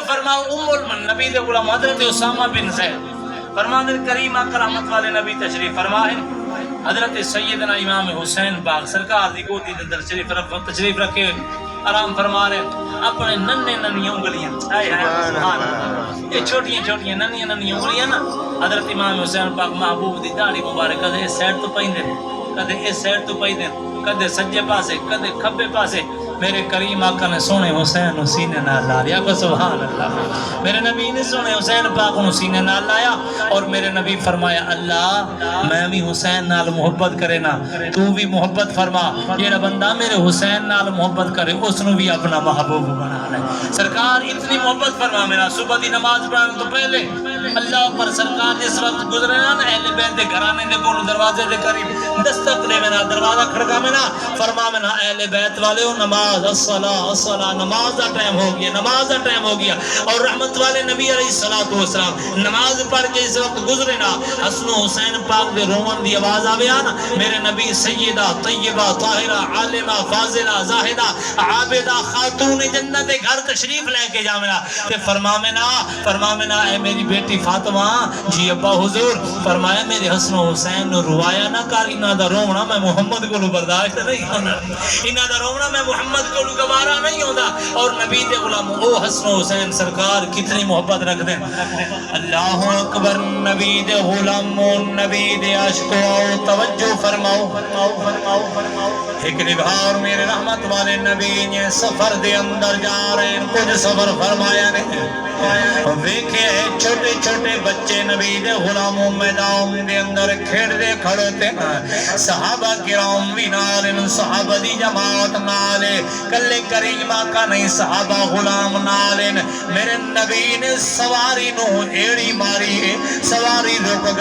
فرماؤ نبی دے غلام حضرت اسامہ بن زید فرمانے کریم آقا رحمت والے نبی تشریف فرمائے حضرت سیدنا امام حسین باغ سرکار دی گودی دے اندر تشریف رکھے آرام فرما رہے اپنے ننے ننیاں انگلیاں سبحان اللہ یہ چھوٹیاں چھوٹیاں ننیاں ننیاں انگلیاں نا حضرت امام حسین پاک محبوب دی داڑھی مبارک کدے اس سائڈ تو پائیں دے کدے اس سائڈ تو پائیں دے کدے سجے پاسے کدے کھبے پاسے میرے کریم آقا نے سونے حسین نو سینے نال لا لیا کو سبحان اللہ میرے نبی نے سونے حسین پاک نو سینے نال لایا اور میرے نبی فرمایا اللہ میں بھی حسین نال محبت کرے نا تو بھی محبت فرما جیڑا بندہ میرے حسین نال محبت کرے اس نو بھی اپنا محبوب بنا لے سرکار اتنی محبت فرما میرا صبح دی نماز پڑھنے تو پہلے اللہ پر سرکار جس وقت گزرے نا اہل بیت دے گھرانے دے کول دروازے دے قریب دستک دے مینا دروازہ کھڑکا مینا فرما مینا اہل بیت والے ہو نماز الصلاۃ نماز دا ٹائم ہو گیا نماز دا ٹائم ہو گیا اور رحمت والے نبی علیہ الصلوۃ والسلام نماز پڑھ کے اس وقت گزرے نا حسن و حسین پاک دے رومن دی آواز آوے نا میرے نبی سیدہ طیبہ طاہرہ عالمہ فاضلہ زاہدہ عابدہ خاتون جنت دے گھر تشریف لے کے جاونا تے فرماونا اے میری بیٹی فاطمہ جی ابا حضور فرمایا میرے حسن و حسین نو روایا نہ کر انہاں دا رونا میں محمد کو برداشت نہیں ہونا انہاں دا رونا میں محمد کو گوارا نہیں ہوتا اور نبی دے غلام او حسن و حسین سرکار کتنی محبت رکھ دیں اللہ اکبر نبی دے غلام نبی دے عاشق او توجہ فرماؤ ایک نگاہ اور میرے رحمت والے نبی نے سفر دے اندر جا رہے ہیں کچھ سفر فرمایا نہیں دیکھے چھوٹے چھوٹے بچے نبی دے غلاموں میدان دے اندر کھیڑ دے کھڑوتے صحابہ کرام بھی نالن صحابہ دی جماعت نالے کلے کریم آقا نہیں صحابہ غلام نالن میرے نبی نے سواری نو ایڑی ماری ہے سواری رک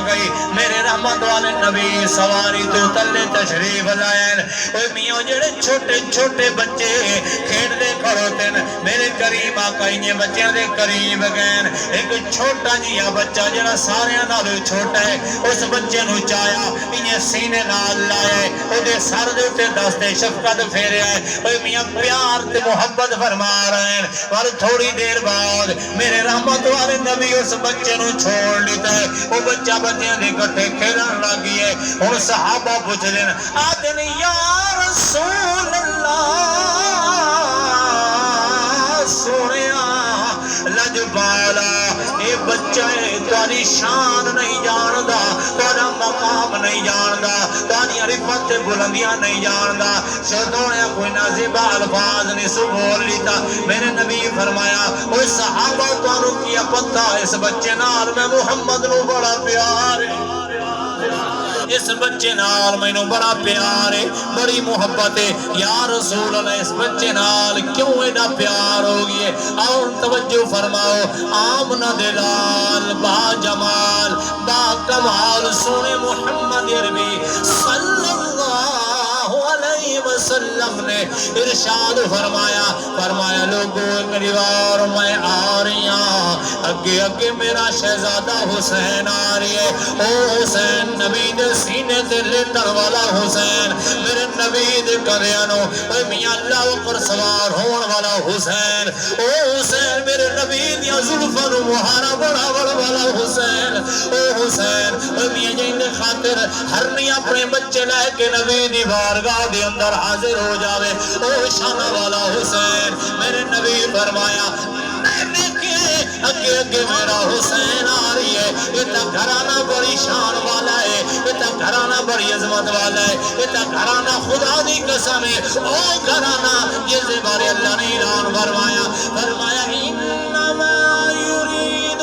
گئی میرے رحمت والے نبی سواری تو تلے تشریف لائن اوہ میوں جڑے چھوٹے چھوٹے بچے کھیڑ دے کھڑوتے میرے کریم آقا انہیں بچیاں دے قریب گئن ایک چھوٹا جیا بچہ جڑا سارے نالو چھوٹا ہے اس بچے نو چایا انہیں سینے نال لائے او دے سر دے اتے دستے شفقت پھیرے آئے اوہ میاں پیار تے محبت فرما رہے ہیں اور تھوڑی دیر بعد میرے رحمت والے نبی اس بچے نو چھوڑ لیتا ہے وہ بچہ بچیاں دے کٹھے کھیلن لگی ہے ان صحابہ پوچھ دین آدن یا رسول اللہ سونیا لجبالا اے بچہ تاری شان نہیں جاندا تارا مقام نہیں جاندا تاری عرفت بلندیاں نہیں جاندا شدونے کوئی نازبہ الفاظ نہیں سو بول لیتا میرے نبی فرمایا اوہ صحابہ تانو کیا پتہ اس بچے نال میں محمد نو بڑا پیار ہے اس بچے نال میں نو بڑا پیار ہے بڑی محبت ہے یا رسول اللہ اس بچے نال کیوں ایڈا پیار ہوگی ہے اور توجہ فرماؤ آمنہ دلال با جمال با کمال سونے محمد عربی صلی اللہ علیہ وسلم نے ارشاد فرمایا لوگوں انگریوار میں آ رہی ہوں اگے میرا شہزادہ حسین آ رہی ہے او حسین نبی دے سینے دے لیٹن والا حسین میرے نبی دے کریانو اے میاں اللہ پر سوار ہون والا حسین او حسین میرے نبی دیا ظلفن مہارا بڑا والا حسین او حسین اے میاں جائیں خاطر ہر نہیں اپنے بچے لے کے نبی دی بارگاہ دے اندر حاضر ہو جاوے او شان والا حسین میرے نبی فرمایا اگے میرا حسین آ رہی ہے یہ تا گھرانہ بڑی شان والا ہے یہ تا گھرانہ بڑی عظمت والا ہے یہ تا گھرانہ خدا دی قسم ہے او گھرانہ جس بارے اللہ نے اعلان فرمایا انما یرید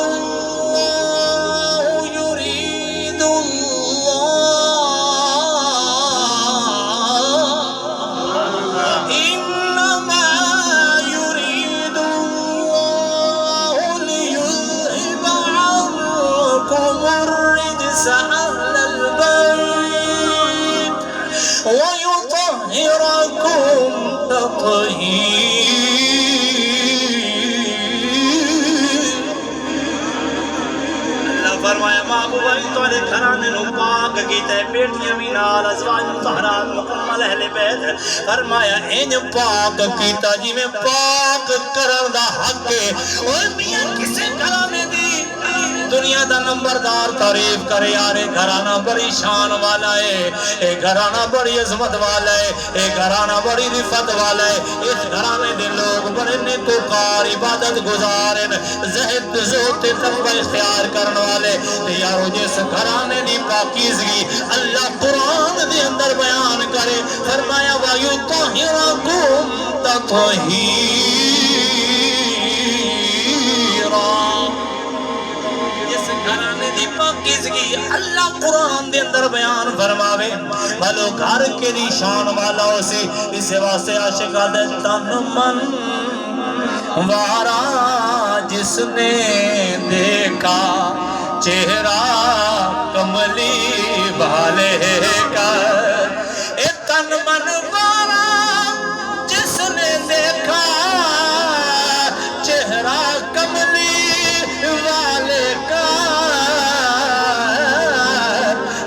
أهل البيت ويطهركم تطهيرا فرمایا محبوبہ تھوڑے گھرانے نو پاک کیتا ہے بیٹیاں بھی نال ازواج مطہرات مکمل اہل بیت فرمایا انج پاک کیتا جی میں پاک کرن دا حق نمبردار تعریف کرے یار گھرانہ بڑی شان والا ہے، اے گھرانہ بڑی عظمت والا ہے، اے گھرانہ بڑی رفت والا ہے، اس گھرانے دے لوگ بڑے نیکوکار عبادت گزارن زہد زہد تقوی اختیار کرن والے یارو جس گھرانے دی پاکیزگی اللہ قرآن دے اندر بیان کرے فرمایا وَيُطَهِّرَكُمْ تَطْهِيرًا جس گھرانے دی پاکیزگی اللہ قرآن دے اندر بیان فرماوے بھلو گھر کے دی شان والا ہو سی اس واسطے عاشقہ دے تن من وارا جس نے دیکھا چہرہ کملی والے کا اے تن من وارا جس نے دیکھا چہرہ کملی والے کا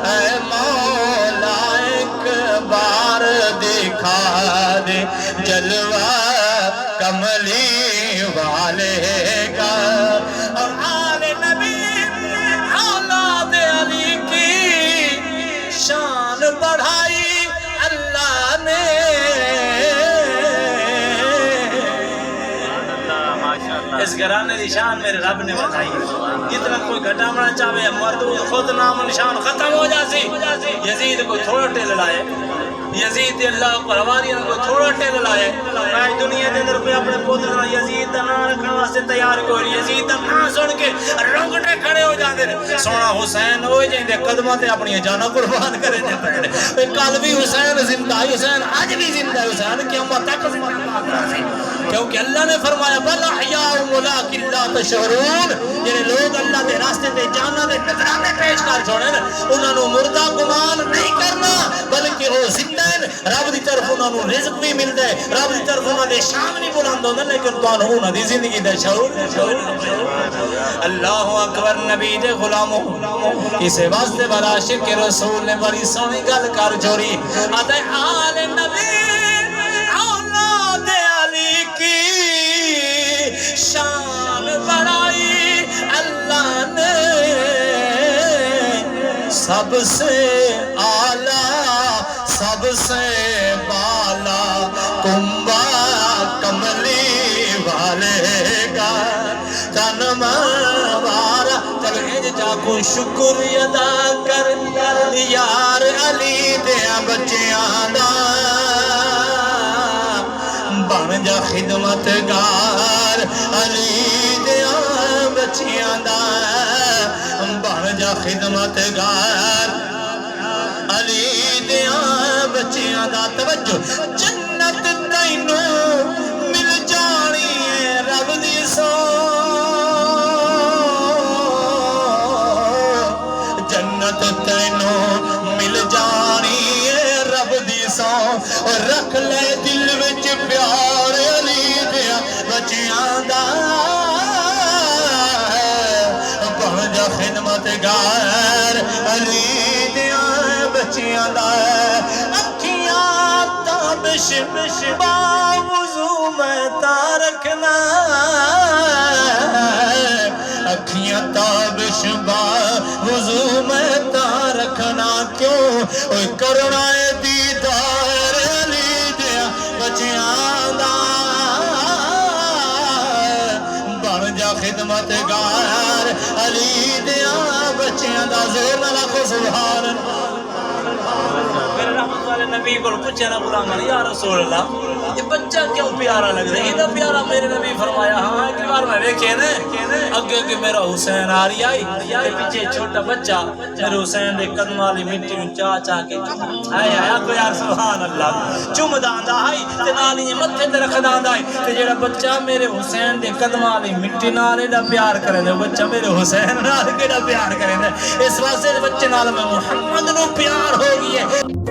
اے مولا ایک بار دکھا دے جلوہ کملی والے کا اور آل نبی اولاد علی کی شان بڑھائی اللہ نے اس گھرانے دی شان میرے رب نے بتائی جتنا کوئی گھٹامنا چاہے مرد خود نام نشان ختم ہو جاسی یزید کو تھوڑا ٹیل لائے یزید اللہ پر ہماریاں کو تھوڑا ٹیل لائے میں دنیا دے اندر پہ اپنے پوتر یزید دا نام رکھنے واسطے تیار کوئی یزید دا نام سن کے رنگٹے کھڑے ہو جاندے سونا حسین ہوئے جائیں دے قدمات اپنی جانا قربان کرے جاتے ہیں کل بھی حسین زندہ حسین آج بھی زندہ حسین قیامت تک زندہ کیونکہ اللہ نے فرمایا بل احیاء ولیکن لا تشعرون جنہیں لوگ اللہ دے راستے دے جانا دے نظرانے پیش کر چھوڑیں انہوں نے مردہ گمان نہیں کرنا بلکہ وہ زندہ ہیں رب دی طرف انہوں نے رزق بھی مل دے رب دی طرف انہوں نے شام نہیں بلند ہونا لیکن تو انہوں دی زندگی دے شعور اللہ اکبر نبی دے غلاموں اسے واسطے بلا عاشق رسول نے بڑی سونی گل کر چھوڑی آتے آل نبی اولاد علی کی شان بڑھائی اللہ نے سب سے اعلیٰ سب سے بالا کنبا کملی والے کا تن مارا چل ہج جا کو شکر ادا کر یار علی دیا بچیاں دا بن جا خدمت گار علی دیا بچیاں دا بن جا خدمت گار علی دیا بچیاں دا توجہ جنت تینوں مل جانی ہے رب دی سو جنت تینوں مل جانی ہے رب دی سو اور رکھ لے دل وچ پیار علی دیا بچیاں دا بن جا خدمت گار علی دیا بچیاں دا اکھیاں تابش باوضو میں تا رکھنا اکھیاں تابش باوضو میں تا رکھنا کیوں اوہ کرنا دیدار علی دیا بچیاں دا بن جا خدمت گار علی دیا بچیاں دا زور نہ رکھو سبحان اللہ میرے رحمت والے نبی کو پوچھے نا غلام یا رسول اللہ یہ بچہ کیوں پیارا لگ رہا ہے اتنا پیارا میرے نبی فرمایا ہاں ایک بار میں دیکھے نا اگے کہ میرا حسین آ رہی آئی پیچھے چھوٹا بچہ میرے حسین دے قدم والی مٹی نو چا چا کے آئے آیا کو یار سبحان اللہ چوم داندا آئی تے نالی نے متھے تے رکھ داندا آئی تے جڑا بچہ میرے حسین دے قدم والی مٹی نال ایڈا پیار کرے دے بچہ میرے حسین نال کیڑا پیار کرے دے اس واسطے بچے نال میں محمد نو پیار ہو گئی ہے